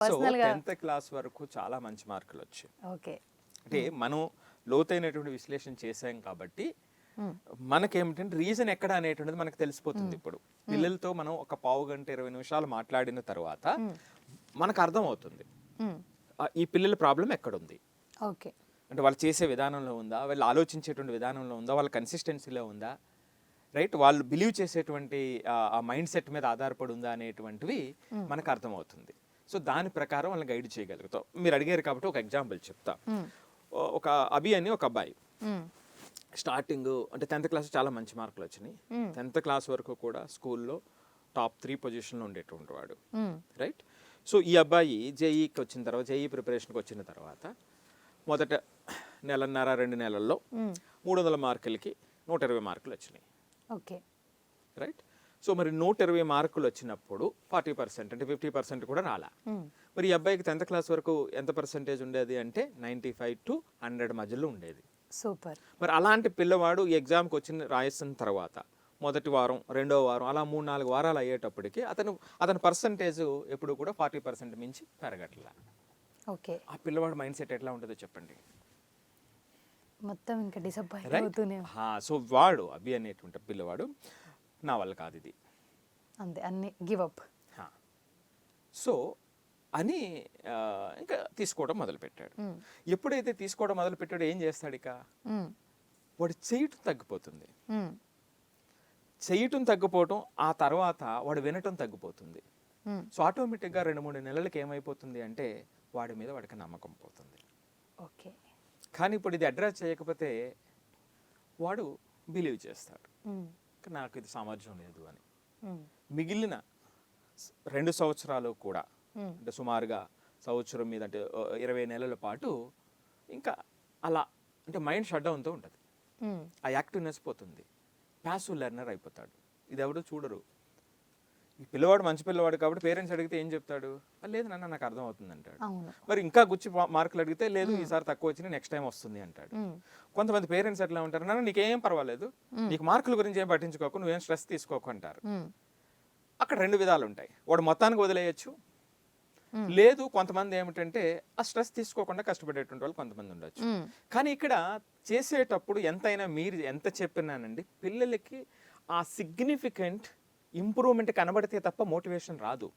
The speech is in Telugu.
సో పర్సనల్గా 10th క్లాస్ వరకు చాలా మంచి మార్కులు వచ్చాయి. ఓకే. అంటే మనం లోతైనటువంటి విశ్లేషణ చేసాం కాబట్టి మనకేమిటంటే రీజన్ ఎక్కడ అనేటువంటిది మనకు తెలిసిపోతుంది. ఇప్పుడు పిల్లలతో మనం ఒక పావు గంట 20 నిమిషాలు మాట్లాడిన తర్వాత మనకు అర్థం అవుతుంది ఈ పిల్లల ప్రాబ్లం ఎక్కడుంది. ఓకే. అంటే వాళ్ళు చేసే విధానంలో ఉందా, వాళ్ళు ఆలోచించేటువంటి విధానంలో ఉందా, వాళ్ళ కన్సిస్టెన్సీలో ఉందా, రైట్, వాళ్ళు బిలీవ్ చేసేటువంటి ఆ మైండ్ సెట్ మీద ఆధారపడి ఉందా అనేటువంటివి మనకు అర్థమవుతుంది. సో దాని ప్రకారం వాళ్ళని గైడ్ చేయగలుగుతాం. మీరు అడిగారు కాబట్టి ఒక ఎగ్జాంపుల్ చెప్తా. ఒక అభి అని ఒక అబ్బాయి స్టార్టింగ్ అంటే 10th క్లాస్ చాలా మంచి మార్కులు వచ్చినాయి. 10th క్లాస్ వరకు కూడా స్కూల్లో టాప్ 3 పొజిషన్లో ఉండేటువంటి వాడు, రైట్. సో ఈ అబ్బాయి జేఈకి వచ్చిన తర్వాత, జేఈ ప్రిపరేషన్కి వచ్చిన తర్వాత మొదట నెలన్నర 2 నెలల్లో 300 మార్కులకి 120 మార్కులు వచ్చినాయి. Okay, right. సో మరి 120 మార్కులు వచ్చినప్పుడు 40% అంటే 50% కూడా రాలా. మరి ఈ అబ్బాయికి 10th క్లాస్ వరకు ఎంత పర్సెంటేజ్ ఉండేది అంటే 95 to 100 మధ్యలో ఉండేది. సూపర్. మరి అలాంటి పిల్లవాడు ఈ ఎగ్జామ్కి వచ్చిన రాసిన తర్వాత మొదటి వారం, రెండో వారం, అలా 3-4 వారాలు అయ్యేటప్పటికి అతని పర్సంటేజ్ ఎప్పుడు కూడా 40% మించి పెరగట్లా. ఓకే. ఆ పిల్లవాడు మైండ్ సెట్ ఎట్లా ఉంటుందో చెప్పండి. మొత్తం ఇంకా డిసప్పాయింట్ అవుతూనే సో వాడు అభి అనేటువంటి పిల్లవాడు నా వల్ల కాదు ఇది, అంతే, అన్ని గివ్ అప్. సో అని ఇంకా తీసుకోవడం మొదలుపెట్టాడు. ఎప్పుడైతే తీసుకోవడం మొదలుపెట్టాడో ఏం చేస్తాడు, ఇక వాడు చేయటం తగ్గిపోతుంది. చేయటం తగ్గిపోవటం, ఆ తర్వాత వాడు వినటం తగ్గిపోతుంది. సో ఆటోమేటిక్గా 2-3 నెలలకి ఏమైపోతుంది అంటే వాడి మీద వాడికి నమ్మకం పోతుంది. ఓకే. కానీ ఇప్పుడు ఇది అడ్రస్ చేయకపోతే వాడు బిలీవ్ చేస్తాడు నాకు ఇది సామర్థ్యం లేదు అని. మిగిలిన 2 సంవత్సరాలు కూడా అంటే సుమారుగా సంవత్సరం మీద అంటే 20 నెలల పాటు ఇంకా అలా అంటే మైండ్ షట్ డౌన్తో ఉంటుంది. ఆ యాక్టివ్నెస్ పోతుంది, ప్యాసివ్ లెర్నర్ అయిపోతాడు. ఇది ఎవరు చూడరు. ఈ పిల్లవాడు మంచి పిల్లవాడు కాబట్టి పేరెంట్స్ అడిగితే ఏం చెప్తాడు, లేదు నాన్న నాకు అర్థం అవుతుంది అంటాడు. మరి ఇంకా గుచ్చి మార్కులు అడిగితే లేదు ఈసారి తక్కువ వచ్చినాయి నెక్స్ట్ టైం వస్తుంది అంటాడు. కొంతమంది పేరెంట్స్ ఎట్లా ఉంటారు, నాన్న నీకేం పర్వాలేదు, నీకు మార్కుల గురించి ఏం పట్టించుకోకు, నువ్వేం స్ట్రెస్ తీసుకోకు అంటారు. అక్కడ 2 విధాలు ఉంటాయి. వాడు మొత్తానికి వదిలేయచ్చు, లేదు కొంతమంది ఏమిటంటే ఆ స్ట్రెస్ తీసుకోకుండా కష్టపడేటువంటి వాళ్ళు కొంతమంది ఉండొచ్చు. కానీ ఇక్కడ చేసేటప్పుడు ఎంతైనా మీరు ఎంత చెప్పినానండి, పిల్లలకి ఆ సిగ్నిఫికెంట్ ఇంప్రూవ్మెంట్ కనబడితే తప్ప మోటివేషన్ రాదు.